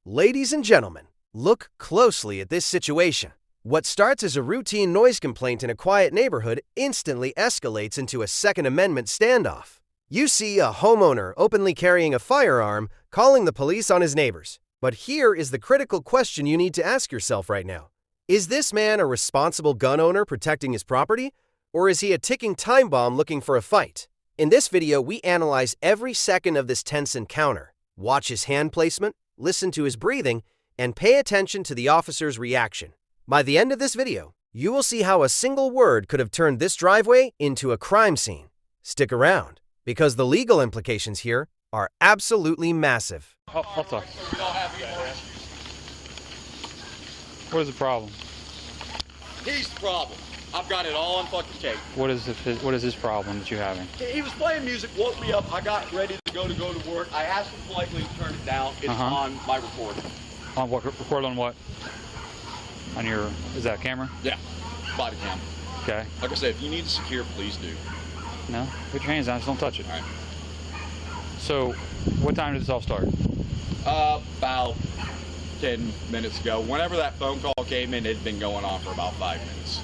Ladies and gentlemen, look closely at this situation. What starts as a routine noise complaint in a quiet neighborhood instantly escalates into a Second Amendment standoff. You see a homeowner openly carrying a firearm, calling the police on his neighbors. But here is the critical question you need to ask yourself right now. Is this man a responsible gun owner protecting his property? Or is he a ticking time bomb looking for a fight? In this video, we analyze every second of this tense encounter. Watch his hand placement, listen to his breathing, and pay attention to the officer's reaction. By the end of this video, you will see how a single word could have turned this driveway into a crime scene. Stick around, because the legal implications here are absolutely massive. I'll talk. What is the problem? He's the problem. I've got it all on fucking tape. What is his problem that you're having? He was playing music, woke me up. I got ready to go to work. I asked him politely to turn it down. It's on my recording. On what? Record on what? On your, is that a camera? Yeah, body cam. Okay. Like I said, if you need to secure, please do. No, put your hands down, just don't touch it. All right. So, what time did this all start? About 10 minutes ago. Whenever that phone call came in, it had been going on for about 5 minutes.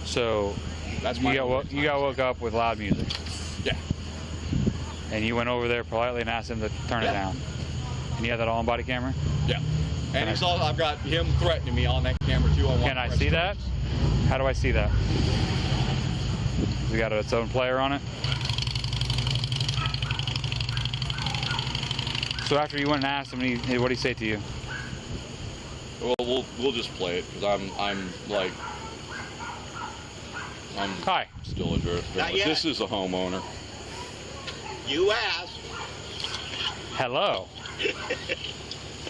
So, that's you got woke up with loud music. Yeah. And you went over there politely and asked him to turn it down. And you have that all on body camera? Yeah. And it's all, I've got him threatening me on that camera too. Can I see that? How do I see that? We got its own player on it. So after you went and asked him, what did he say to you? Well, we'll just play it because I'm Hi. Still a journalist. This is a homeowner. You asked. Hello.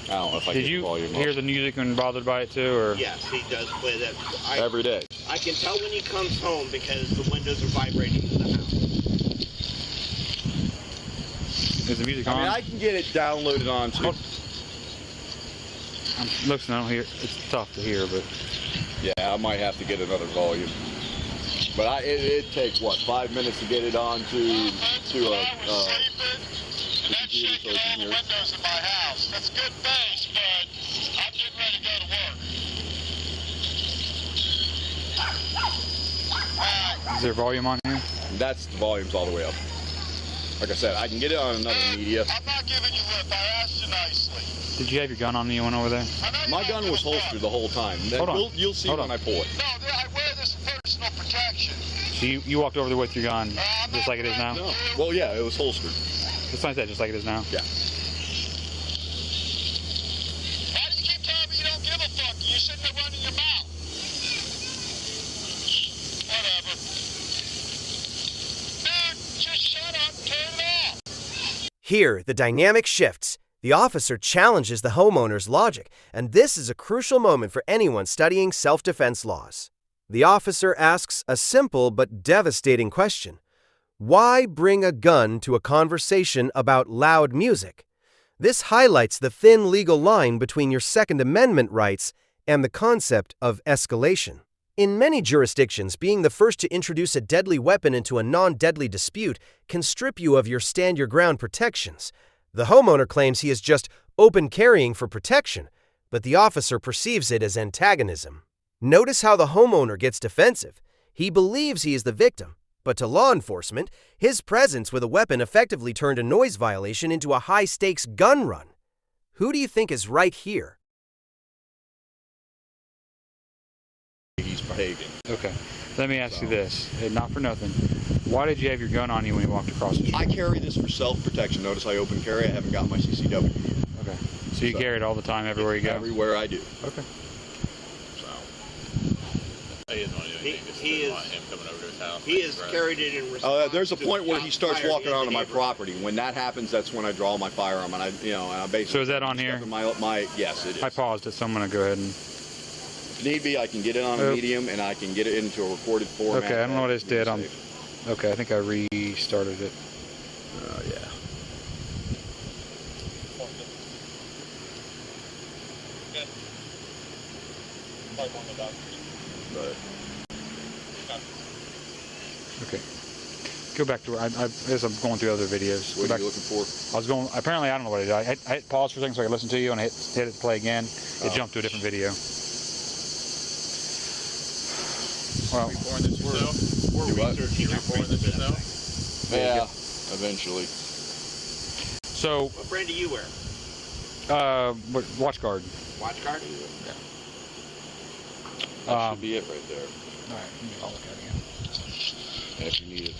I don't know if I Did you hear the music and bothered by it too, or? Yes, he does play that every day. I can tell when he comes home because the windows are vibrating in the house. Is the music on? I mean, I can get it downloaded onto. Looks, I don't hear. It's tough to hear, but. Yeah, I might have to get another volume. But it takes what, 5 minutes to get it on to a computer so it can hear. Windows in my house. That's good base, but I'm getting ready to go to work. Is there volume on here? That's the volume's all the way up. Like I said, I can get it on another media. I'm not giving you lip. I asked you nicely. Did you have your gun on when you went over there? My gun was holstered the whole time. Hold on. You'll see when I pull it. No, I wear this for personal protection. So you walked over there with your gun, just like it is now? No. Well, yeah, it was holstered. Just like that, just like it is now? Yeah. Why do you keep telling me you don't give a fuck? You're sitting there running your mouth. Whatever. Dude, just shut up and turn it off. Here, the dynamic shifts. The officer challenges the homeowner's logic, and this is a crucial moment for anyone studying self-defense laws. The officer asks a simple but devastating question. Why bring a gun to a conversation about loud music? This highlights the thin legal line between your Second Amendment rights and the concept of escalation. In many jurisdictions, being the first to introduce a deadly weapon into a non-deadly dispute can strip you of your stand-your-ground protections. The homeowner claims he is just open carrying for protection, but the officer perceives it as antagonism. Notice how the homeowner gets defensive. He believes he is the victim, but to law enforcement, his presence with a weapon effectively turned a noise violation into a high-stakes gun run. Who do you think is right here? He's behaving. Okay. Let me ask you this, and not for nothing. Why did you have your gun on you when you walked across the street? I carry this for self-protection. Notice I open carry. I haven't got my CCW. Okay. So you carry it all the time, everywhere you go? Everywhere I do. Okay. He has carried it in response. There's a point where he starts walking onto my property. When that happens, that's when I draw my firearm, and I basically. So is that on here? Yes, it is. I paused it, so I'm going to go ahead and. If need be, I can get it on a medium, and I can get it into a recorded format. Okay, I don't know what it did. Okay, I think I restarted it. Oh yeah. Okay. Go back to where as I'm going through other videos. What are you looking for? I was going. Apparently, I don't know what I did. I hit pause for a second so I could listen to you, and I hit it to play again. It jumped to a different video. Well, Do what? Yeah, eventually. So, What brand do you wear? watch guard. Watch guard? Yeah. That should be it right there. All right, I'll look at it again. And if you need it,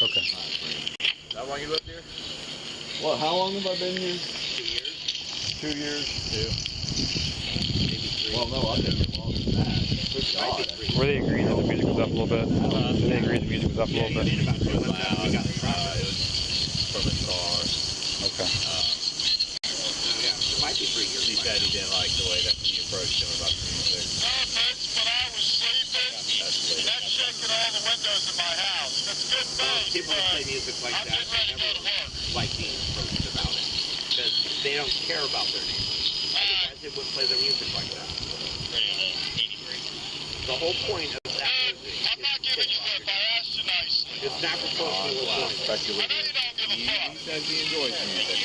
Okay. how long you lived here? Well, how long have I been here? 2 years. 2 years. Maybe 3. Well, no, I've been here longer than that. Good God. Were they agreeing that the music was up a little bit? Did they agree the music was up a little bit? About 2 months after we got the truck. From a car. Okay. Yeah, it might be 3 years. He said he didn't like the way that he approached him about the music. When I was sleeping, that chick in all the windows in my house. That's good thing. People that play music like I'm that getting ready to go to never work. like being approached about it. Because they don't care about their neighbors. Otherwise, they wouldn't play their music like that. The whole point of that music I'm not giving you lip. I asked you nicely. it's not for personal I point. know you don't give a fuck. He says he enjoys music.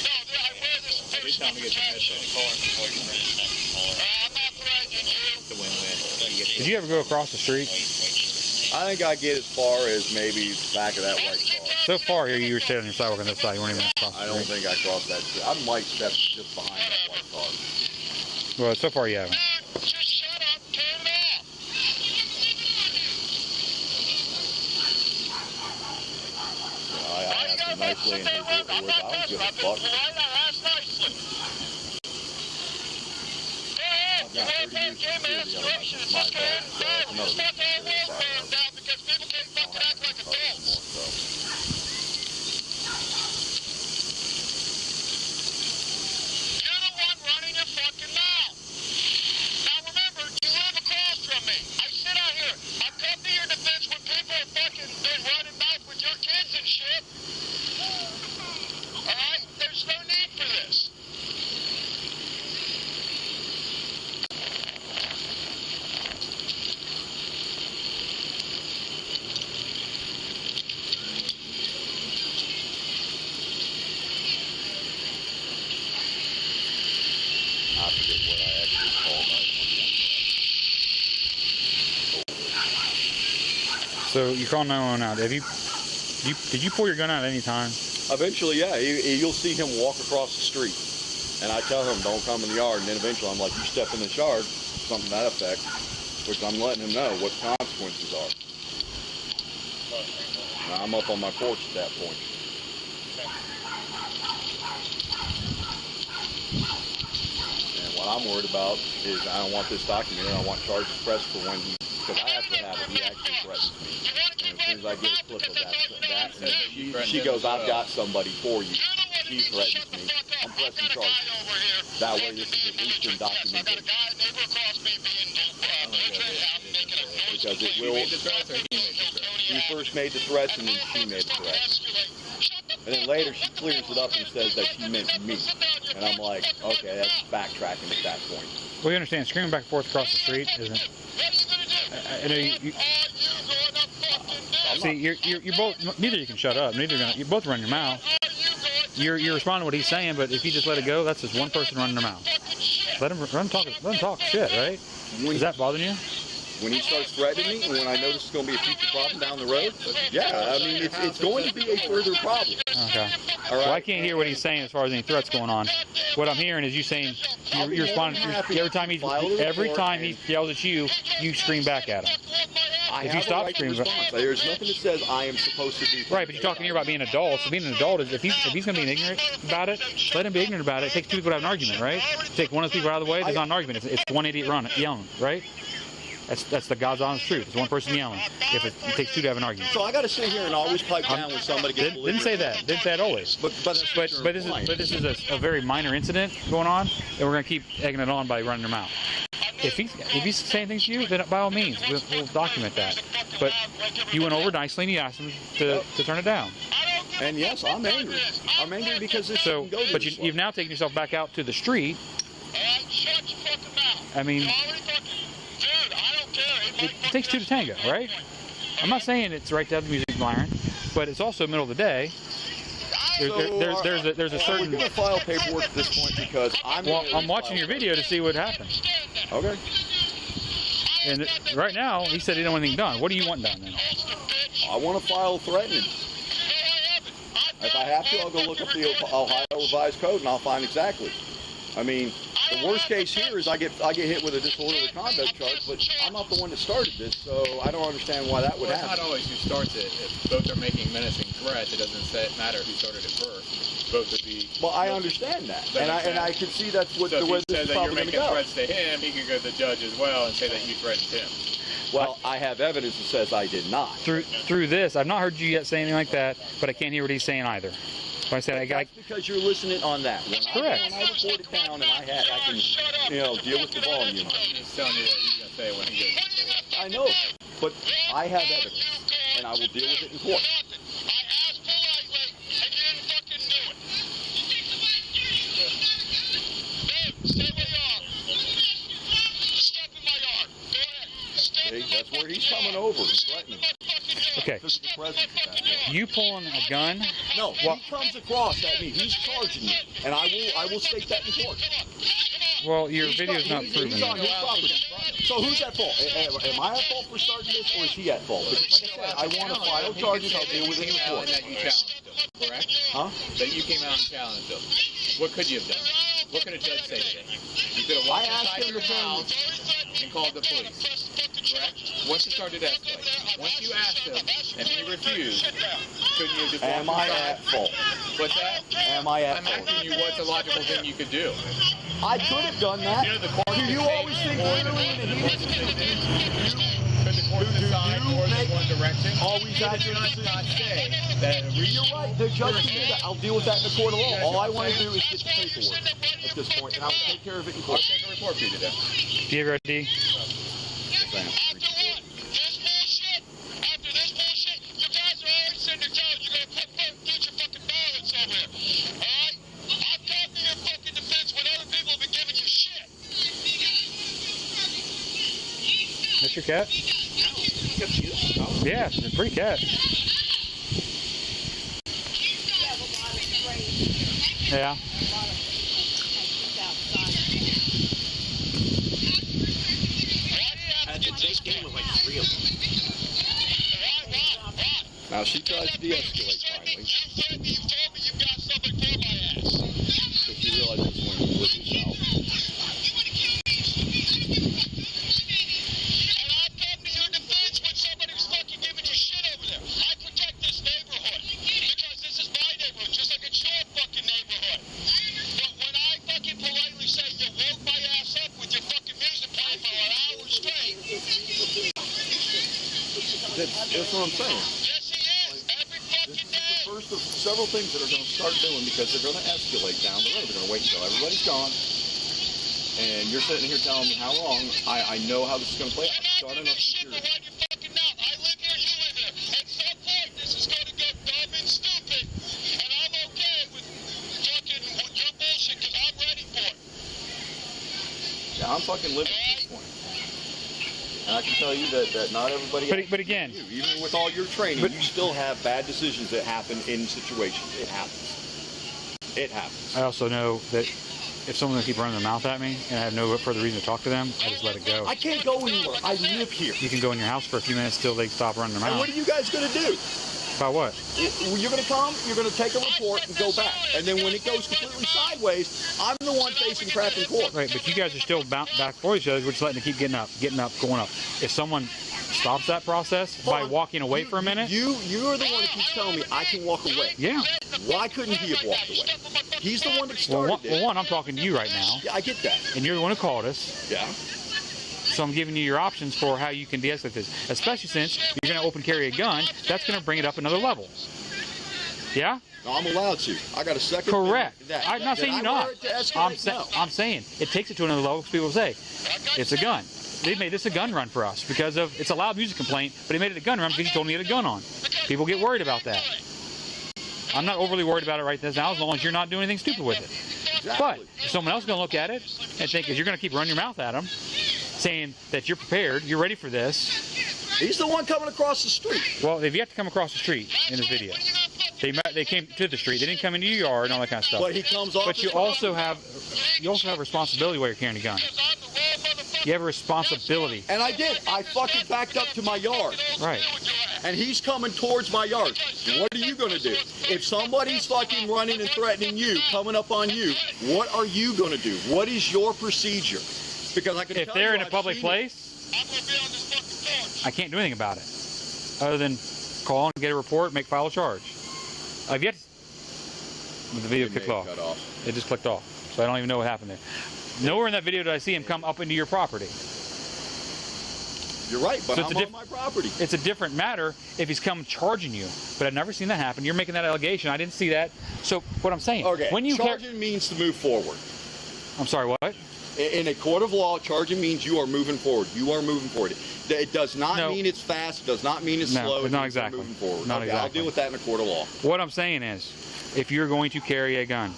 No, I wear this Every first time we get some headphones, I'm not threatening you. it's a win-win. Did you ever go across the street? I think I get as far as maybe the back of that white car. So far here, you were sitting on your sidewalk on this side. You weren't even across I the don't street. think I crossed that street. I might step just behind that white car. Well, so far you haven't. Dude, just shut up. Turn it off. I asked him nicely, and his was, I don't give a fuck. I asked nicely. I've got 30 years of security under my belt, so it's another reason to do that. Down because people can't fucking act like adults. You're the one running your fucking mouth. Now remember, you live across from me. I sit out here. I come to your defense when people are fucking been running mouth with your kids and shit. Alright? There's no need for this. I forget what I actually called 911. So you call 911 out. Did you pull your gun out at any time? Eventually, yeah, you'll see him walk across the street. And I tell him, don't come in the yard. And then eventually I'm like, you step in this yard, something to that effect, which I'm letting him know what the consequences are. And I'm up on my porch at that point. And what I'm worried about is I don't want this documented. I want charges pressed for when he, because I actually have it, he actually threatens me. And as soon as I get a clip of that and she goes, I've got somebody for you. She threatens me. I'm pressing charges. That way this is at least been documented. Because it will, he first made the threats and then she made the threats. And then later she clears it up and says that she meant me. And I'm like, okay, that's backtracking at that point. Well, you understand, screaming back and forth across the street isn't. I know see, you're both. Neither of you can shut up. Neither gonna. You both run your mouth. You're responding to what he's saying, but if you just let it go, that's just one person running their mouth. Let him talk shit, right? Is that bothering you? When he starts threatening me, and when I know this is going to be a future problem down the road, yeah, I mean, it's going to be a further problem. Okay. All right. Well, I can't hear what he's saying as far as any threats going on. What I'm hearing is you saying you're responding every time he yells at you, you scream back at him. If you stop screaming, there's nothing that says I am supposed to do. Right, but you're talking here about being an adult. So being an adult is if he's going to be ignorant about it, let him be ignorant about it. It takes two people to have an argument, right? Take one of those people out of the way, there's not an argument. It's one idiot yelling, right? That's the God's honest truth. It's one person yelling. If it takes two to have an argument. So I got to sit here and always pipe down when somebody gets. Didn't say that. Didn't say that always. But this is a very minor incident going on, and we're going to keep egging it on by running their mouth. If he's saying things to you, then by all means, we'll document that. But you went over nicely and you asked him to turn it down. And yes, I'm angry. I'm angry because this shouldn't go but this way. you've now taken yourself back out to the street. I mean, it takes two to tango, right? I'm not saying it's right to have the music blaring, but it's also middle of the day. There's a certain. We're going to file paperwork at this point because I'm watching your video to see what happens. Okay. And right now, he said he didn't want anything done. What do you want done then? I want to file threatening. If I have to, I'll go look up the Ohio Revised Code and I'll find exactly. I mean, the worst case here is I get hit with a disorderly conduct charge, but I'm not the one that started this, so I don't understand why that would happen. It's not always who starts it. If both are making menacing threats, it doesn't matter who started it first. Both would be. Well, I understand that, and I can see that's what the way this is probably going to go. If he says that you're making threats to him, he could go to the judge as well and say that you threatened him. Well, I have evidence that says I did not. Through this, I've not heard you yet say anything like that, but I can't hear what he's saying either. Like I said, That's because you're listening on that. Correct. When I report it down and I can, deal with the volume. He's telling you what he's going to say when he goes to court. I know, but I have evidence, and I will deal with it in court. See, that's where he's coming over and threatening. Okay. You pulling a gun? No, he comes across at me. He's charging me, and I will state that in court. Well, your video's not proving He's on that. his property. So who's at fault? Am I at fault for starting this, or is he at fault? Because like I said, I want to file charges. I'll deal with it in court. That you challenged him, correct? Huh? That you came out and challenged him. What could you have done? What could a judge say to him? You could have walked inside your house and called the police. Correct? Once it started escalating, once you asked him and he refused, couldn't you just Am I at fault? What's that? Am I at I'm fault? asking you what's a logical thing you could do. I could have done that. Do you always think literally in a heated situation? Could the court decide more than one direction? Always Could you not say that You're right. The judge can do that. I'll deal with that in the court of law. All I want to do is get the paperwork at this point, and I will take care of it in court. I'll take a report for you today. Do you have your ID? That's your cat? Yeah, it's a pretty cat. Yeah. Now she tries to de-escalate finally. Because she realizes when you live yourself. That's what I'm saying. This is the first of several things that are going to start doing because they're going to escalate down the road. They're going to wait until everybody's gone. And you're sitting here telling me how long. I know how this is going to play out. Starting up security. Yeah, I'm fucking living at this point. And I can tell you that not everybody. But again, even with all your training, you still have bad decisions that happen in situations. It happens. It happens. I also know that if someone's going to keep running their mouth at me and I have no further reason to talk to them, I just let it go. I can't go anywhere. I live here. You can go in your house for a few minutes till they stop running their mouth. And what are you guys going to do? About what? You're going to come, you're going to take a report and go back. And then when it goes completely sideways, I'm the one facing crap in court. Right, but you guys are still back for each other. We're just letting it keep getting up, going up. If someone stops that process by walking away for a minute. You're the one that keeps telling me I can walk away. Yeah. Why couldn't he have walked away? He's the one that started it. Well, one, I'm talking to you right now. Yeah, I get that. And you're the one who called us. Yeah. So I'm giving you your options for how you can de-escalate this. Especially since you're going to open carry a gun, that's going to bring it up another level. Yeah? No, I'm allowed to. I got a second. Correct. I'm not saying you're not. No. I'm saying it takes it to another level because people say, it's a gun. They made this a gun run for us because of, it's a loud music complaint, but he made it a gun run because he told me he had a gun on. People get worried about that. I'm not overly worried about it right now as long as you're not doing anything stupid with it. Exactly. But if someone else is going to look at it and think, because you're going to keep running your mouth at them, saying that you're prepared, you're ready for this, He's the one coming across the street. Well, they've yet to come across the street in this video. They came to the street. They didn't come into your yard and all that kind of stuff. But he comes off. But you also have responsibility while you're carrying a gun. You have a responsibility. And I did. I fucking backed up to my yard. Right. And he's coming towards my yard. What are you going to do? If somebody's fucking running and threatening you, coming up on you, what are you going to do? What is your procedure? Because I can if tell they're you in a public place, I can't do anything about it. Other than call and get a report, file a charge. I've yet to, the video clicked off. It just clicked off. So I don't even know what happened there. Nowhere in that video did I see him come up into your property. You're right, but so I'm on my property. It's a different matter if he's come charging you. But I've never seen that happen. You're making that allegation. I didn't see that. So what I'm saying, okay, when you charging means to move forward. I'm sorry, what? In a court of law, charging means you are moving forward. You are moving forward. It does not mean it's fast. It does not mean it's slow. Not exactly. Moving forward. Not exactly. I'll deal with that in a court of law. What I'm saying is, if you're going to carry a gun,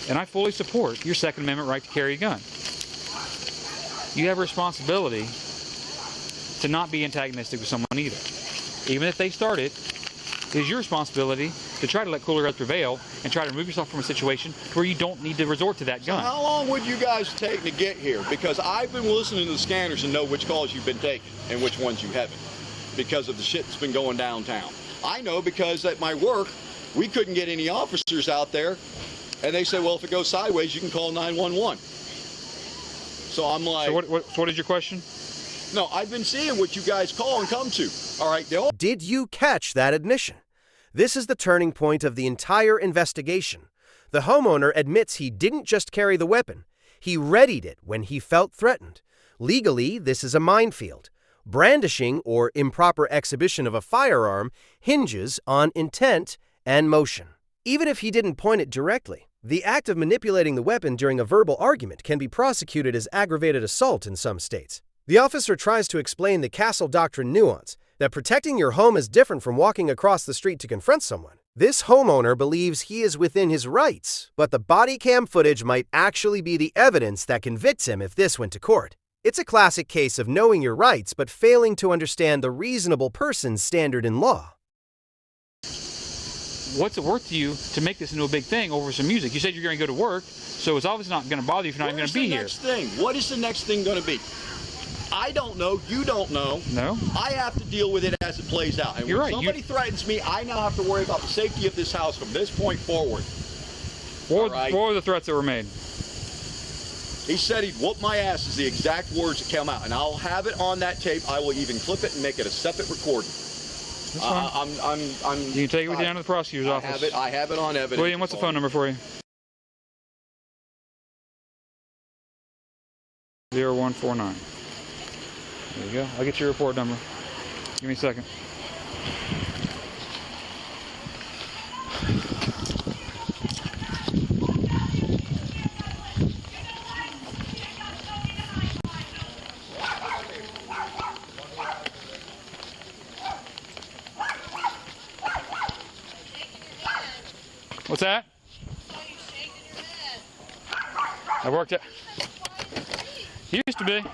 and I fully support your Second Amendment right to carry a gun, you have a responsibility to not be antagonistic with someone either. Even if they start it, it is your responsibility to try to let cooler heads prevail and try to remove yourself from a situation where you don't need to resort to that gun. So how long would you guys take to get here? Because I've been listening to the scanners and know which calls you've been taking and which ones you haven't because of the shit that's been going downtown. I know because at my work, we couldn't get any officers out there, and they said, well, if it goes sideways, you can call 911. So I'm like... So what is your question? No, I've been seeing what you guys call and come to. All right, Did you catch that admission? This is the turning point of the entire investigation. The homeowner admits he didn't just carry the weapon. He readied it when he felt threatened. Legally, this is a minefield. Brandishing or improper exhibition of a firearm hinges on intent and motion. Even if he didn't point it directly, the act of manipulating the weapon during a verbal argument can be prosecuted as aggravated assault in some states. The officer tries to explain the Castle Doctrine nuance, that protecting your home is different from walking across the street to confront someone. This homeowner believes he is within his rights, but the body cam footage might actually be the evidence that convicts him if this went to court. It's a classic case of knowing your rights but failing to understand the reasonable person's standard in law. What's it worth to you to make this into a big thing over some music? You said you're going to go to work, so it's obviously not going to bother you if you're not even going to be here. What's the next thing? What is the next thing going to be? I don't know. You don't know. No. I have to deal with it as it plays out. And when somebody threatens me, I now have to worry about the safety of this house from this point forward. What were the threats that were made? He said he'd whoop my ass is the exact words that come out. And I'll have it on that tape. I will even clip it and make it a separate recording. That's fine. You can take it with you down to the prosecutor's office. I have it on evidence. William, what's the phone number for you? 0149. There you go. I'll get your report number. Give me a second. What's that? I worked at... Used to be.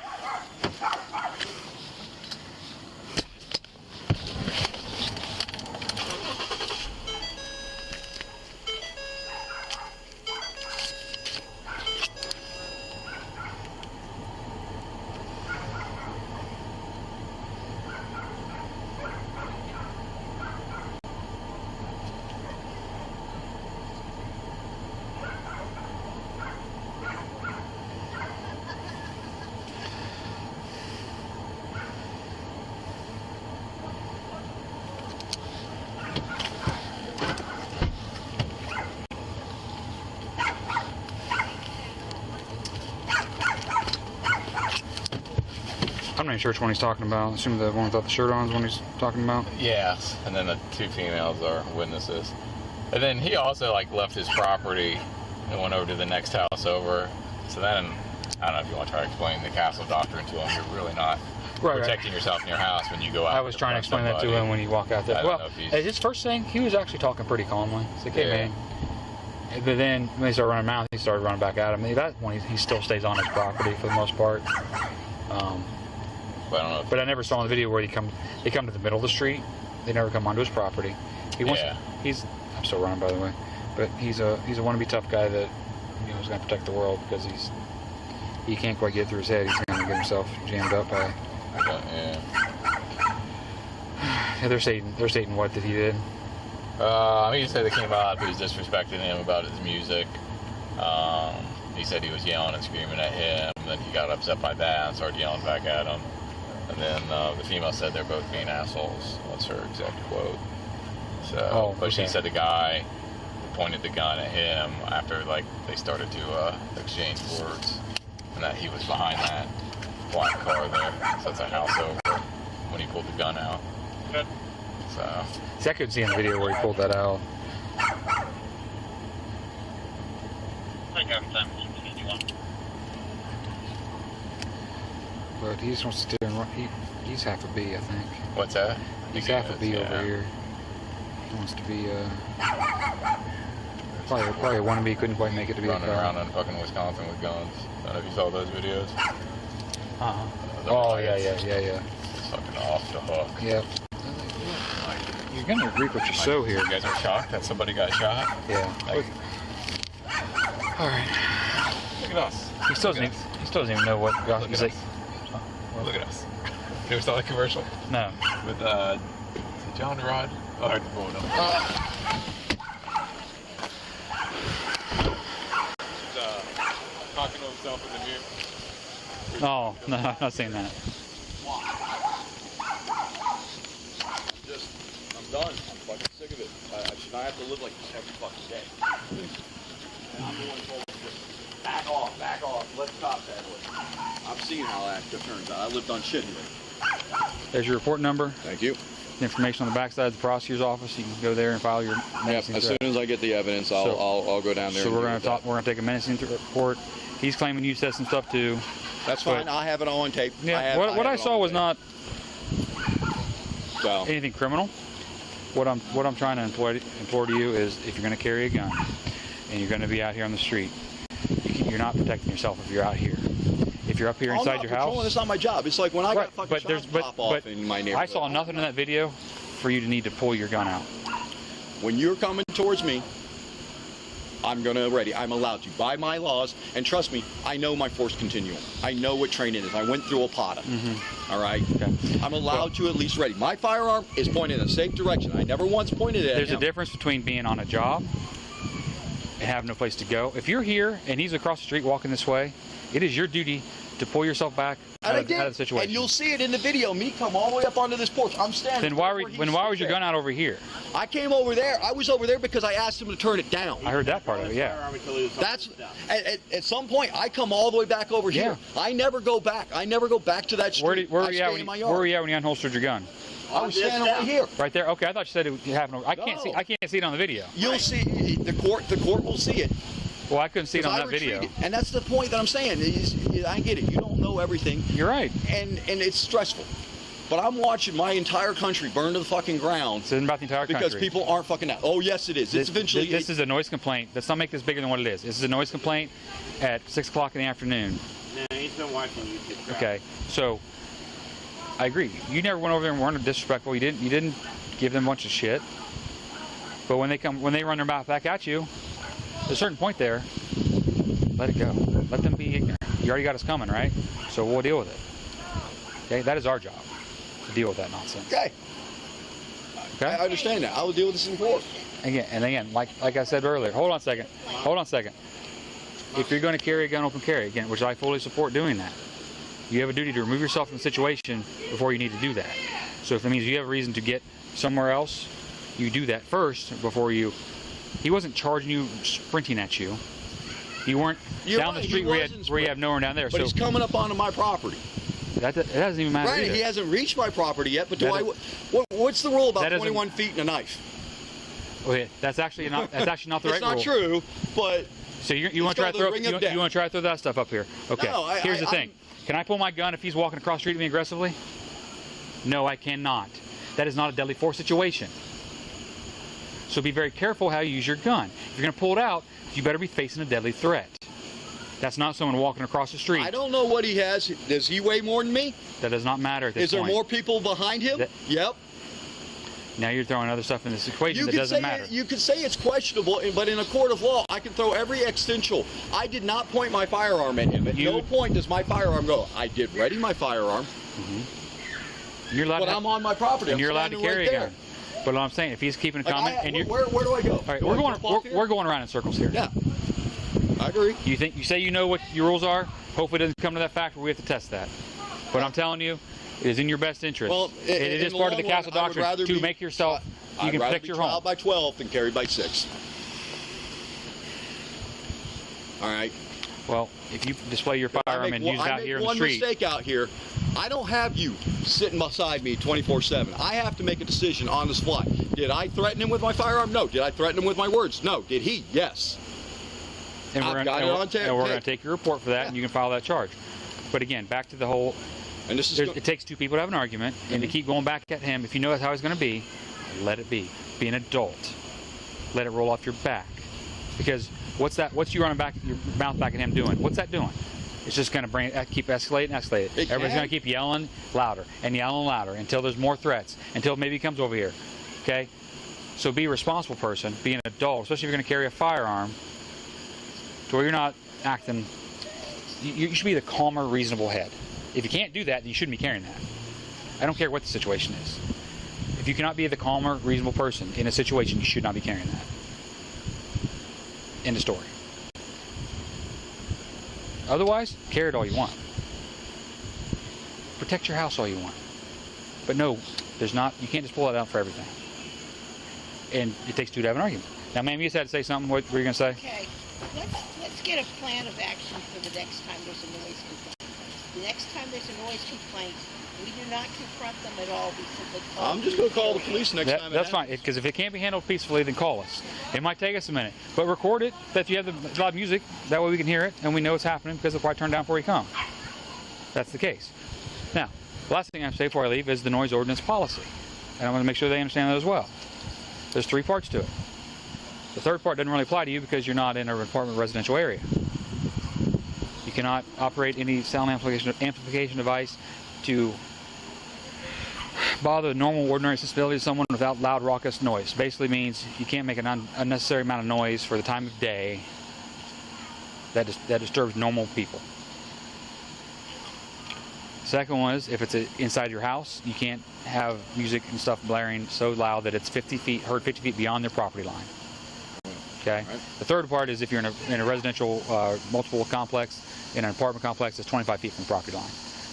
I'm not even sure which one he's talking about. I assume the one without the shirt on is one he's talking about. Yes, and then the two females are witnesses. And then he also left his property and went over to the next house over. So then, I don't know if you want to try to explain the Castle Doctrine to him. You're really not protecting yourself in your house when you go out. I was trying to explain that to him when you walk out there. Well, his first thing, he was actually talking pretty calmly. He's like, hey, man. But then when they started running mouth, he started running back at him. That one, he still stays on his property for the most part. but I don't know. If But I never saw in the video where they come to the middle of the street. They never come onto his property. He wants. Yeah. I'm still running, by the way. But he's a wannabe tough guy that is going to protect the world because he can't quite get through his head. He's going to get himself jammed up by. Yeah. Yeah, they're stating what that he did. I mean, he said they came out, but he was disrespecting him about his music. He said he was yelling and screaming at him. Then he got upset by that and started yelling back at him. And then the female said they're both being assholes. That's her exact quote. So, but she said the guy pointed the gun at him after they started to exchange words, and that he was behind that black car there. So it's a house over when he pulled the gun out. Good. So. See, I couldn't see in the video where he pulled that out. But he just wants to steer and run. He's half a B, I think. What's that? He's half a B over here. He wants to be probably a wannabe. Couldn't quite make it to be running around in fucking Wisconsin with guns. I don't know if you saw those videos. Oh yeah. It's fucking off the hook. Yep. You're gonna reap what you sow here. You guys are shocked that somebody got shot? Yeah. All right. Look at us. He still doesn't even know what. He's like, look at us. You ever saw that commercial? No. With John Rod. Oh, I pull it up. He's talking to himself in the mirror. Oh no, I'm not saying that. I'm done. I'm fucking sick of it. I should not have to live like this every fucking day. And I'm the one told to just back off, let's stop that way. I'm seeing how that turns out. I lived on shit here. There's your report number. Thank you. The information on the backside of the prosecutor's office. You can go there and file your menacing As threat. soon as I get the evidence, I'll go down there. So and we're gonna take a menacing report. He's claiming you said some stuff too. That's fine. I have it on tape. Yeah. What I saw was not anything criminal. What I'm trying to implore to you is, if you're going to carry a gun and you're going to be out here on the street, you're not protecting yourself if you're out here. If you're up here inside your house, it's not my job. It's like when I got fucking shots pop off in my neighborhood. I saw nothing in that video for you to need to pull your gun out. When you're coming towards me, I'm I'm allowed to, by my laws, and trust me, I know my force continuum. I know what training is. I went through APATA. All right? Okay. I'm allowed to at least ready. My firearm is pointed in a safe direction. I never once pointed it at him. There's a difference between being on a job and having no place to go. If you're here and he's across the street walking this way, it is your duty to pull yourself back out of the situation. And you'll see it in the video. Me come all the way up onto this porch. I'm standing. Then why was your gun out over here? I came over there. I was over there because I asked him to turn it down. I heard that part of it. Yeah. That's at some point I come all the way back over here. I never go back. I never go back to that street. Where were you at when you unholstered your gun? I was standing right here. Right there. Okay, I thought you said it happened. I can't see it on the video. You'll see the court will see it. Well, I couldn't see it on that video. And that's the point that I'm saying. I get it. You don't know everything. You're right. And it's stressful. But I'm watching my entire country burn to the fucking ground. This isn't about the entire country. Because people aren't fucking out. Oh, yes, it is. This is a noise complaint. Let's not make this bigger than what it is. This is a noise complaint at 6 o'clock in the afternoon. No, he's been watching YouTube. Okay, so I agree. You never went over there and weren't disrespectful. You didn't give them a bunch of shit. But when they run their mouth back at you, at a certain point there, let it go. Let them be ignorant. You already got us coming, right? So we'll deal with it. Okay, that is our job, to deal with that nonsense. Okay. I understand that. I will deal with this in court. Again, like I said earlier, hold on a second. If you're going to carry a gun, open carry, again, which I fully support doing that, you have a duty to remove yourself from the situation before you need to do that. So if that means you have a reason to get somewhere else, you do that first before you. He wasn't charging you, sprinting at you. You weren't down the street where you have nowhere down there. But he's coming up onto my property. It doesn't even matter. Right, either. he hasn't reached my property yet. But what's the rule about 21 feet and a knife? Okay, that's actually not the right rule. It's not true, but. So you want to try to throw that stuff up here? Okay. No, here's the thing. Can I pull my gun if he's walking across the street to me aggressively? No, I cannot. That is not a deadly force situation. So be very careful how you use your gun. If you're going to pull it out, you better be facing a deadly threat. That's not someone walking across the street. I don't know what he has. Does he weigh more than me? That does not matter at this Is there point. more people behind him? Yep. Now you're throwing other stuff in this equation You that could doesn't say matter. you could say it's questionable, but in a court of law, I can throw every existential. I did not point my firearm at him. At no point does my firearm go. I did ready my firearm. You're allowed but I'm on my property. And you're allowed to carry a gun. But what I'm saying, if he's keeping a comment, and you're where do I go? All right, we're going around in circles here. Yeah, I agree. You say you know what your rules are. Hopefully, it doesn't come to that fact where we have to test that. But I'm telling you, it is in your best interest. Well, it is part of the Castle Doctrine to make yourself. You can protect your home. I'd rather be trialed by 12 than carried by 6. All right. Well, if you display your firearm and use it out here in the street. One mistake out here. I don't have you sitting beside me 24/7. I have to make a decision on the fly. Did I threaten him with my firearm? No. Did I threaten him with my words? No. Did he? Yes. And we're going to take your report for that, and you can file that charge. But again, back to the whole. And this is. It takes two people to have an argument, and to keep going back at him. If you know that's how he's going to be, let it be. Be an adult. Let it roll off your back. Because what's you running back your mouth back at him doing? What's that doing? It's just going to keep escalating. Everybody's going to keep yelling louder and yelling louder until there's more threats. Until maybe he comes over here. Okay. So be a responsible person. Be an adult, especially if you're going to carry a firearm. To where you're not acting. You should be the calmer, reasonable head. If you can't do that, then you shouldn't be carrying that. I don't care what the situation is. If you cannot be the calmer, reasonable person in a situation, you should not be carrying that. End of story. Otherwise, carry it all you want. Protect your house all you want. But no, you can't just pull it out for everything. And it takes two to have an argument. Now, ma'am, you just had to say something. What were you going to say? Okay. Let's get a plan of action for the next time there's a noise complaint. The next time there's a noise complaint, we do not confront them at all. We simply call I'm just going to call the police next time. That's fine, because if it can't be handled peacefully, then call us. It might take us a minute, but record it. That you have the loud music, that way we can hear it and we know what's happening, because it'll probably turn down before you come. That's the case. Now, the last thing I have to say before I leave is the noise ordinance policy, and I want to make sure they understand that as well. There's 3 parts to it. The third part doesn't really apply to you because you're not in a apartment residential area. You cannot operate any sound amplification device to bother the normal, ordinary sensibility of someone without loud, raucous noise. Basically means you can't make an unnecessary amount of noise for the time of day that disturbs normal people. Second one is, if it's inside your house, you can't have music and stuff blaring so loud that it's heard 50 feet beyond their property line. Okay. Right. The third part is if you're in a residential multiple complex, in an apartment complex that's 25 feet from the property line.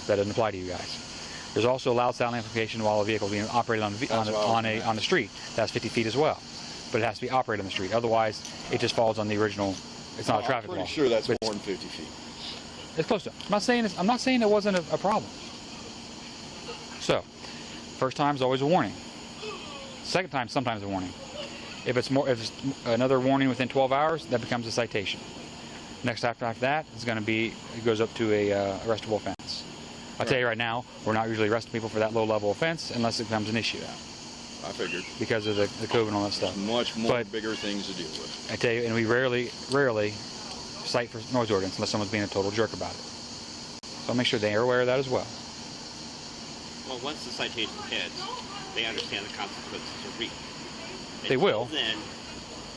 That doesn't apply to you guys. There's also loud sound amplification while a vehicle is being operated on the street. That's 50 feet as well, but it has to be operated on the street. Otherwise, it just falls on the original. It's not a traffic law. I'm pretty sure that's more than 50 feet. It's close to. I'm not saying it wasn't a problem. So, first time is always a warning. Second time, sometimes a warning. If it's another warning within 12 hours, that becomes a citation. Next after that is going to be, it goes up to a arrestable offense. I'll tell you right now, we're not usually arresting people for that low level offense unless it becomes an issue. I figured. Because of the COVID and all that stuff. Much more bigger things to deal with. I tell you, and we rarely cite for noise ordinance unless someone's being a total jerk about it. So I'll make sure they are aware of that as well. Well, once the citation hits, they understand the consequences are real. They will. Then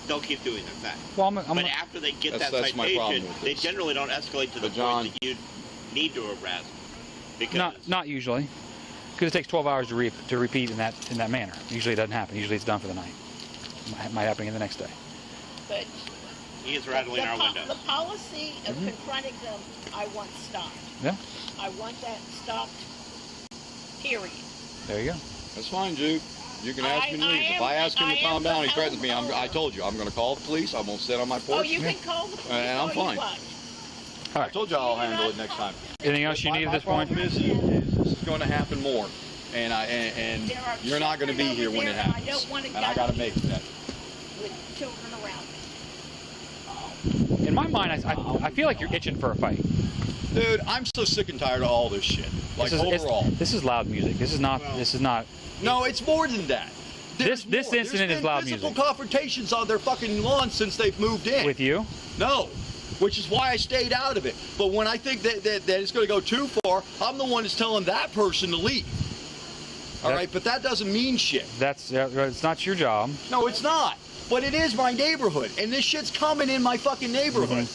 they'll keep doing their thing. Well, but after they get that citation, they generally don't escalate to the point that you need to arrest. Because not usually, because it takes 12 hours to repeat in that manner. Usually it doesn't happen. Usually it's done for the night. It might happen again the next day. But he is rattling our windows. The policy of confronting them, I want stopped. Yeah. I want that stopped. Period. There you go. That's fine, Jude. You can ask me to leave. If I ask him to calm down, he threatens me. I told you, I'm going to call the police. I'm going to sit on my porch. Oh, you can call the police. And I'm fine. All right. I told you I'll handle it next time. Anything else you need at this point? My problem is this is going to happen more, and you're not going to be here when it happens. And I got to make that. With children around me. In my mind, I feel like you're itching for a fight. Dude, I'm so sick and tired of all this shit. Like overall. This is loud music. This is not. No, it's more than that. This incident is loud music. There's been physical confrontations on their fucking lawn since they've moved in. With you? No. which is why I stayed out of it. But when I think that it's going to go too far, I'm the one that's telling that person to leave. All right, but that doesn't mean shit. It's not your job. No, it's not. But it is my neighborhood, and this shit's coming in my fucking neighborhood.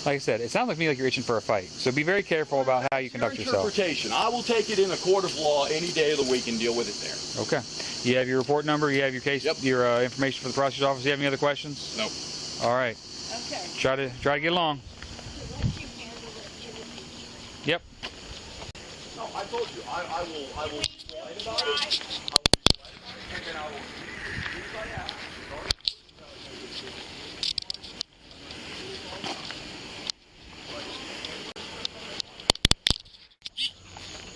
Like I said, it sounds like me like you're itching for a fight. So be very careful about how you conduct yourself. Interpretation. I will take it in a court of law any day of the week and deal with it there. Okay. You have your report number. You have your case. Yep. Your information for the prosecutor's office. Do you have any other questions? Nope. All right. Okay. Try to get along. So once you handle it, it will be Yep. No, I told you. I will write about it. I will write about it, and then I will.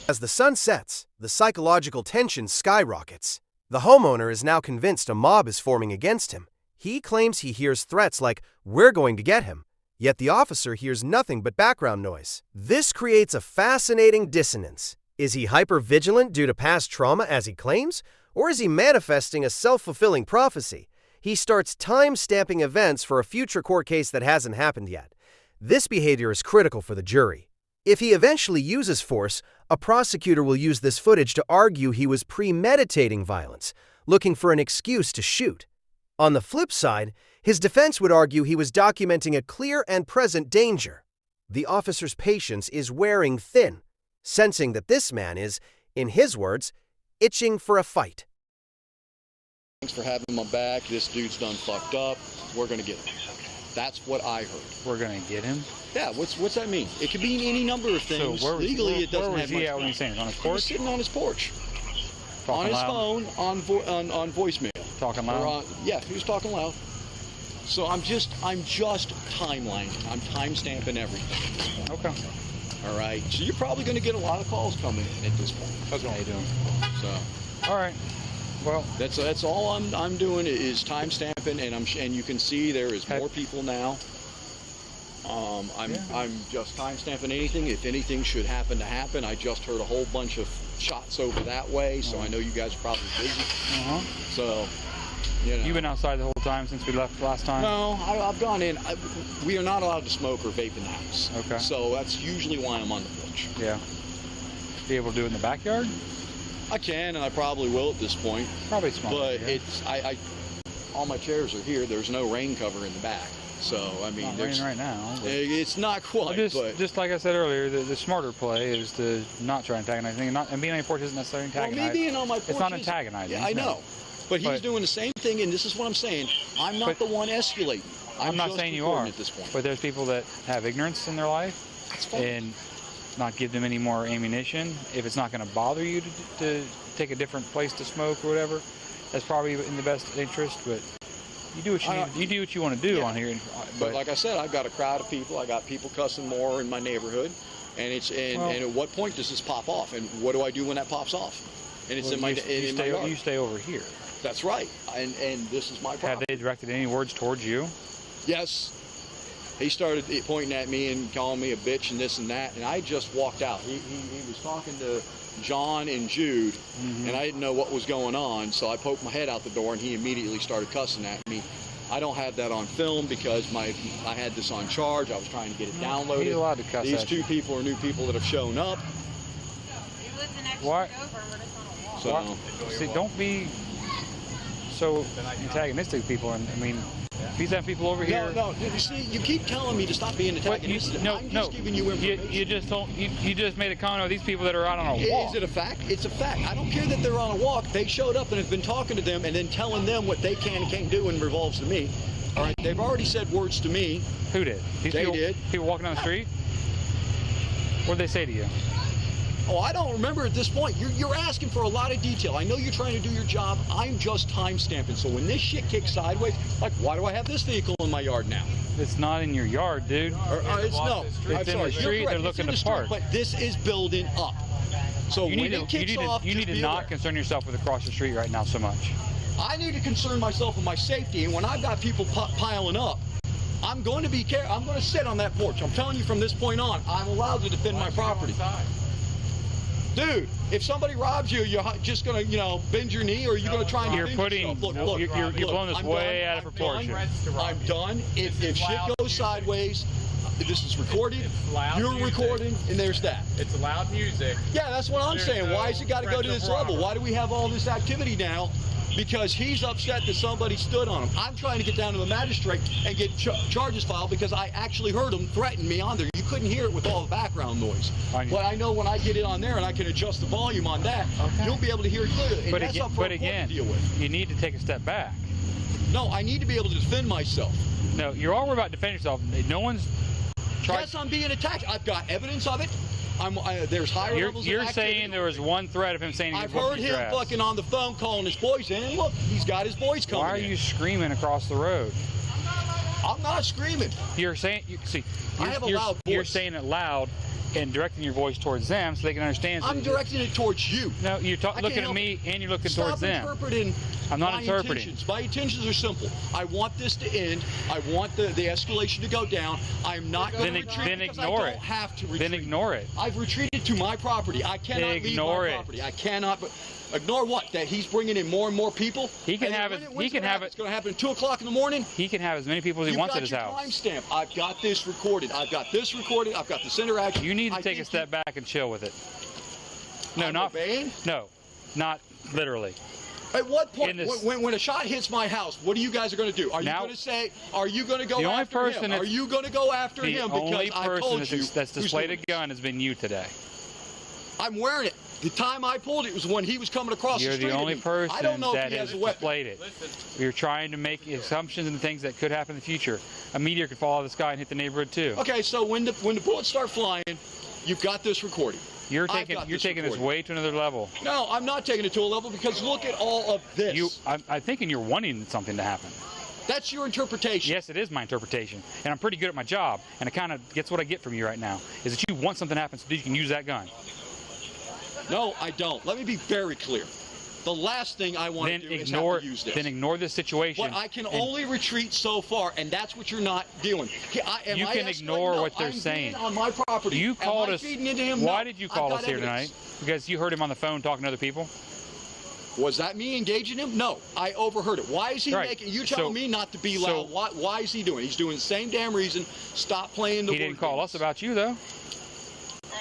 As the sun sets, the psychological tension skyrockets. The homeowner is now convinced a mob is forming against him. He claims he hears threats like, "We're going to get him." Yet the officer hears nothing but background noise. This creates a fascinating dissonance. Is he hyper-vigilant due to past trauma as he claims? Or is he manifesting a self-fulfilling prophecy? He starts time-stamping events for a future court case that hasn't happened yet. This behavior is critical for the jury. If he eventually uses force, a prosecutor will use this footage to argue he was premeditating violence, looking for an excuse to shoot. On the flip side, his defense would argue he was documenting a clear and present danger. The officer's patience is wearing thin, sensing that this man is, in his words, itching for a fight. Thanks for having my back. This dude's done fucked up. We're going to get him. That's what I heard. We're gonna get him. Yeah, what's that mean? It could mean any number of things. So Legally, it doesn't where have was he much at when time. he's saying? On his He porch? was sitting on his porch. Talking On his loud? phone, on voicemail. Talking loud? Yeah, he was talking loud. So I'm just timelining. I'm time stamping everything. Okay. All right. So you're probably going to get a lot of calls coming in at this point. That's what you doing. So. All right. Well, that's all I'm doing is time stamping, and you can see there is more people now. I'm just time stamping anything. If anything should happen to happen, I just heard a whole bunch of shots over that way, so I know you guys are probably busy. So, you know. You've been outside the whole time since we left last time? No, I've gone in. We are not allowed to smoke or vape in the house. Okay. So that's usually why I'm on the porch. Yeah. Be able to do it in the backyard? I can, and I probably will at this point. Probably smoke. But all my chairs are here. There's no rain cover in the back. So, I mean, it's not raining right now. It's not quite, just like I said earlier, the smarter play is to not try and antagonize anything. And being on your porch isn't necessarily antagonizing. Well, me being on my porch it's not antagonizing. Yeah, I know. But he's doing the same thing, and this is what I'm saying. I'm not the one escalating. I'm not saying you are. At this point. But there's people that have ignorance in their life. That's fine. And not give them any more ammunition. If it's not going to bother you to take a different place to smoke or whatever, that's probably in the best interest. But you do what you need. You do what you want to do on here. But like I said, I've got a crowd of people. I got people cussing more in my neighborhood, and and at what point does this pop off? And what do I do when that pops off? And it's in my yard. You stay over here. That's right. And this is my problem. Have they directed any words towards you? Yes. He started pointing at me and calling me a bitch and this and that, and I just walked out. He was talking to John and Jude, and I didn't know what was going on, so I poked my head out the door, and he immediately started cussing at me. I don't have that on film because I had this on charge. I was trying to get it downloaded. He's allowed to cuss These at you. two people are new people that have shown up. What? So, see, don't be so antagonistic to people. And I mean, these have people over here. No. See, you keep telling me to stop being antagonistic. I'm just giving you information. You just made a comment of these people that are out on a walk. Is it a fact? It's a fact. I don't care that they're on a walk. They showed up and have been talking to them and then telling them what they can and can't do in revolves to me. All right. They've already said words to me. Who did? They did. People walking down the street? What did they say to you? Oh, I don't remember at this point. You're asking for a lot of detail. I know you're trying to do your job. I'm just time stamping. So when this shit kicks sideways, like, why do I have this vehicle in my yard now? It's not in your yard, dude. It's in the street. They're looking to park. But this is building up. So when it kicks off, you need to not concern yourself with across the street right now so much. I need to concern myself with my safety. And when I've got people piling up, I'm going to be careful. I'm going to sit on that porch. I'm telling you from this point on, I'm allowed to defend my property. Dude, if somebody robs you, you're just going to, bend your knee, or you're going to try and defend yourself. Look, you're blowing this way out of proportion. I'm done. If shit goes sideways, this is recorded, It's loud you're music. recording, and there's that. It's loud music. Yeah, that's what I'm There's saying. Why no has it got to go to French this or level? Robert. Why do we have all this activity now? Because he's upset that somebody stood on him. I'm trying to get down to the magistrate and get charges filed because I actually heard him threaten me on there. You couldn't hear it with all the background noise. But I know when I get it on there and I can adjust the volume on that, you'll be able to hear it clearly. And that's up for a court to deal with. you need to take a step back. No, I need to be able to defend myself. No, you're all worried about defending yourself. No one's trying. Yes, I'm being attacked. I've got evidence of it. There's higher levels of You're activity. saying there was one threat of him saying I've heard him fucking on the phone calling his boys in, and look, he's got his boys coming in. Why are you screaming across the road? I'm not screaming. You're saying, I have a loud voice. You're saying it loud and directing your voice towards them so they can understand. I'm directing it towards you. No, you're looking at me and you're looking towards them. Stop interpreting. I'm not my interpreting. Intentions. My intentions are simple. I want this to end. I want the escalation to go down. I'm not going to retreat then because ignore I don't have to retreat. Then ignore it. I've retreated to my property. I cannot Ignore leave it. my property. I cannot. Ignore what? That he's bringing in more and more people? He can have it. He can have it. It's going to happen at 2 o'clock in the morning? He can have as many people as he wants at his house. Timestamp. I've got this recorded. I've got this recorded. I've got this interaction. You need to take a step back and chill with it. No, not obeying? No, not literally. At what point, this- when a shot hits my house, what are you guys going to do? Are you Now- going to say, are you going to go The only after person him? that's- Are you going to go after The him only because I told person you that's who's displayed a doing gun has been you today. it? I'm wearing it. The time I pulled it was when he was coming across You're the street. the only at me. person I don't know that if he has has a weapon. displayed it. Listen, You're trying to make assumptions and things that could happen in the future. A meteor could fall out of the sky and hit the neighborhood too. Okay, so when the bullets start flying, you've got this recording. You're I've taking got this recording. way to another level. No, I'm not taking it to a level because look at all of this. I'm thinking you're wanting something to happen. That's your interpretation. Yes, it is my interpretation, and I'm pretty good at my job. And it kind of gets what I get from you right now is that you want something to happen so that you can use that gun. No, I don't. Let me be very clear. The last thing I want Then to do ignore. is have to use this. Then ignore this situation. But I can and only retreat so far, and that's what you're not doing. Am You I can escalating? ignore No, what they're I'm being saying. on my property. You called Am I us. feeding into him? Why No. did you I've call got us here evidence. tonight? Because you heard him on the phone talking to other people. Was that me engaging him? No, I overheard it. Why is he Right. making? You telling me not to be loud. Why is he doing it? He's doing the same damn reason. Stop playing the. He didn't call us about you though.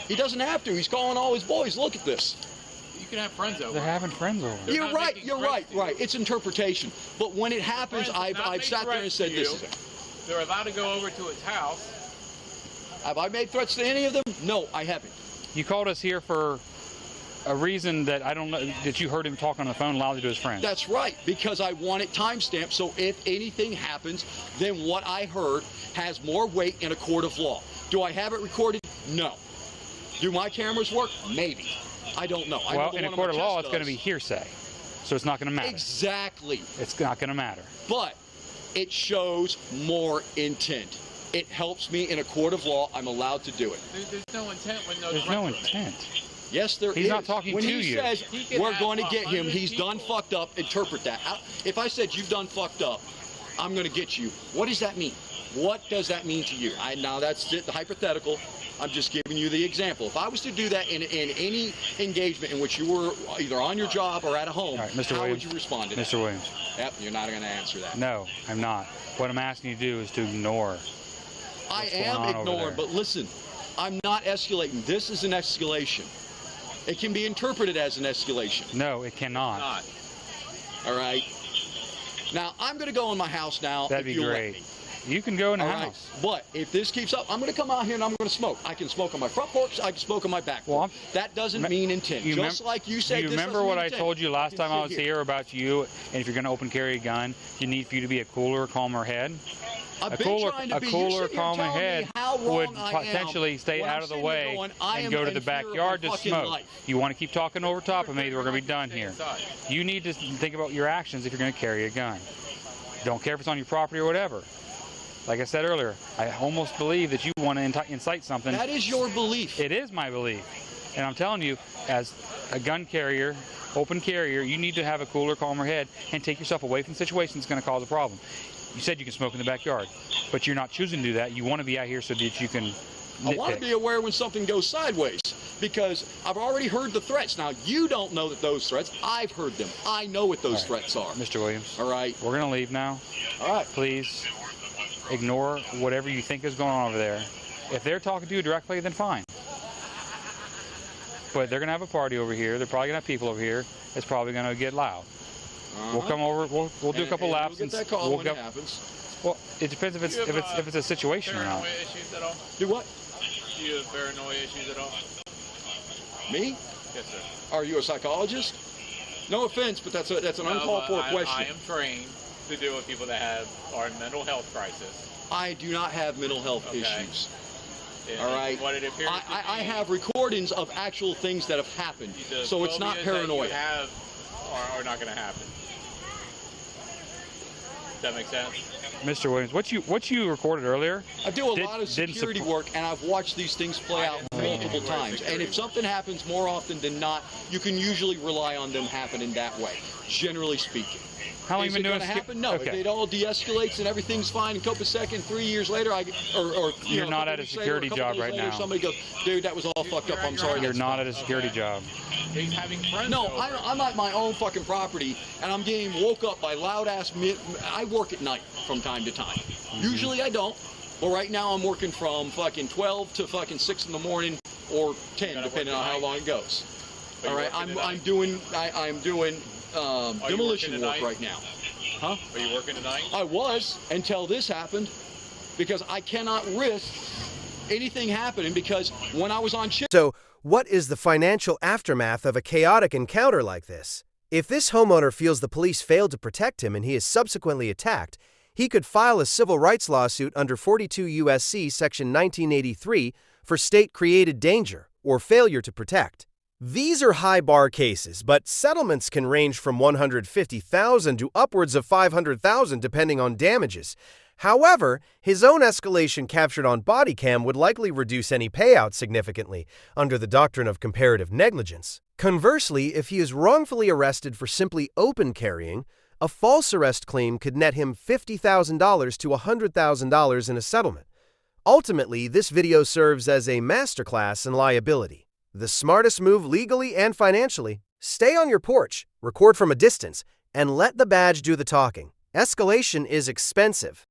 He doesn't have to. He's calling all his boys. Look at this. you can have friends over. They're having friends over. They're You're not right. making You're threats right. to you. Right. It's interpretation. But when it happens, Friends have not I've made sat there and threats said, to "This you. is it." They're allowed to go over to his house. Have I made threats to any of them? No, I haven't. You called us here for a reason that I don't know, that you heard him talking on the phone loudly to his friends. That's right, because I want it timestamped so if anything happens, then what I heard has more weight in a court of law. Do I have it recorded? No. Do my cameras work? Maybe. I don't know. I know Well, the in a one on court my of law, chest it's going to does. be hearsay, so it's not going to matter. Exactly. It's not going to matter. But it shows more intent. It helps me in a court of law. I'm allowed to do it. There's no intent when those. There's no intent. Yes, there is. He's not talking when to he you. says He can we're have going to get him, 100 he's done people. fucked up, interpret that. If I said you've done fucked up, I'm going to get you. What does that mean? What does that mean to you? Now that's the hypothetical. I'm just giving you the example. If I was to do that in any engagement in which you were either on your job or at a home, All right, Mr. how Williams. would you respond to that? Mr. Williams. Yep, you're not going to answer that. No, I'm not. What I'm asking you to do is to ignore. I what's going am on over ignoring, there. but listen, I'm not escalating. This is an escalation. It can be interpreted as an escalation. No, it cannot. Not. All right. Now I'm going to go in my house now. That'd if be you'll let great. me. You can go in the All right. house. But if this keeps up, I'm going to come out here and I'm going to smoke. I can smoke on my front porch. I can smoke on my back porch. Well, that doesn't mean intent. You Just like you said. You this remember doesn't what mean I intent. told you last can time I sit was here about you, and if you're going to open carry a gun, you need for you to be a cooler, calmer head. I've A been cooler, trying to a be. cooler, You're sitting here calmer telling me head how wrong would I am potentially stay when out I'm of the sitting here way going, I and am go to in the fear of my backyard to fucking smoke. life. You want to keep talking over top of me, we're going to be done here. You need to think about your actions if you're going to carry a gun. Don't care if it's on your property or whatever. Like I said earlier, I almost believe that you want to incite something. That is your belief. It is my belief. And I'm telling you, as a gun carrier, open carrier, you need to have a cooler, calmer head and take yourself away from the situation that's going to cause a problem. You said you can smoke in the backyard, but you're not choosing to do that. You want to be out here so that you can I want to nitpick. be aware when something goes sideways because I've already heard the threats. Now, you don't know that those threats. I've heard them. I know what those threats are. Mr. Williams, All right. we're going to leave now. All right. Please ignore whatever you think is going on over there If they're talking to you directly, then fine. But they're going to have a party over here. They're probably going to have people over here. It's probably going to get loud. We'll come over. We'll do a couple laps. We'll get that call when it happens. Well, it depends if it's a situation or not. Paranoia issues at all? Do what? Do you have paranoia issues at all? Me? Yes, sir. Are you a psychologist? No offense, but that's an uncalled for question. I am trained to deal with people that are in mental health crisis. I do not have mental health issues. All right. What it appears I have recordings of actual things that have happened, so it's not paranoia. That you have are not going to happen. Does that make sense? Mr. Williams, what you recorded earlier? I do a lot of security work, and I've watched these things play out multiple times. And if something happens more often than not, you can usually rely on them happening that way, generally speaking. How long have you been doing it happen? No. Okay. If it all de-escalates and everything's fine, in Copacetic, 3 years later, you're not at a security job right now. Somebody goes, dude, that was all fucked up. I'm sorry. You're not at a security job. He's having friends. No, I'm at my own fucking property, and I'm getting woke up by loud ass. I work at night from time to time. Usually I don't, but right now I'm working from fucking 12 to fucking 6 in the morning or 10, depending on how long it goes. All right, I'm doing demolition work right now. Huh? Are you working tonight? I was until this happened, because I cannot risk anything happening, because when I was on shift. So, what is the financial aftermath of a chaotic encounter like this? If this homeowner feels the police failed to protect him and he is subsequently attacked, he could file a civil rights lawsuit under 42 U.S.C. Section 1983 for state-created danger or failure to protect. These are high-bar cases, but settlements can range from $150,000 to upwards of $500,000 depending on damages. However, his own escalation captured on body cam would likely reduce any payout significantly under the doctrine of comparative negligence. Conversely, if he is wrongfully arrested for simply open carrying, a false arrest claim could net him $50,000 to $100,000 in a settlement. Ultimately, this video serves as a masterclass in liability. The smartest move legally and financially: stay on your porch, record from a distance, and let the badge do the talking. Escalation is expensive.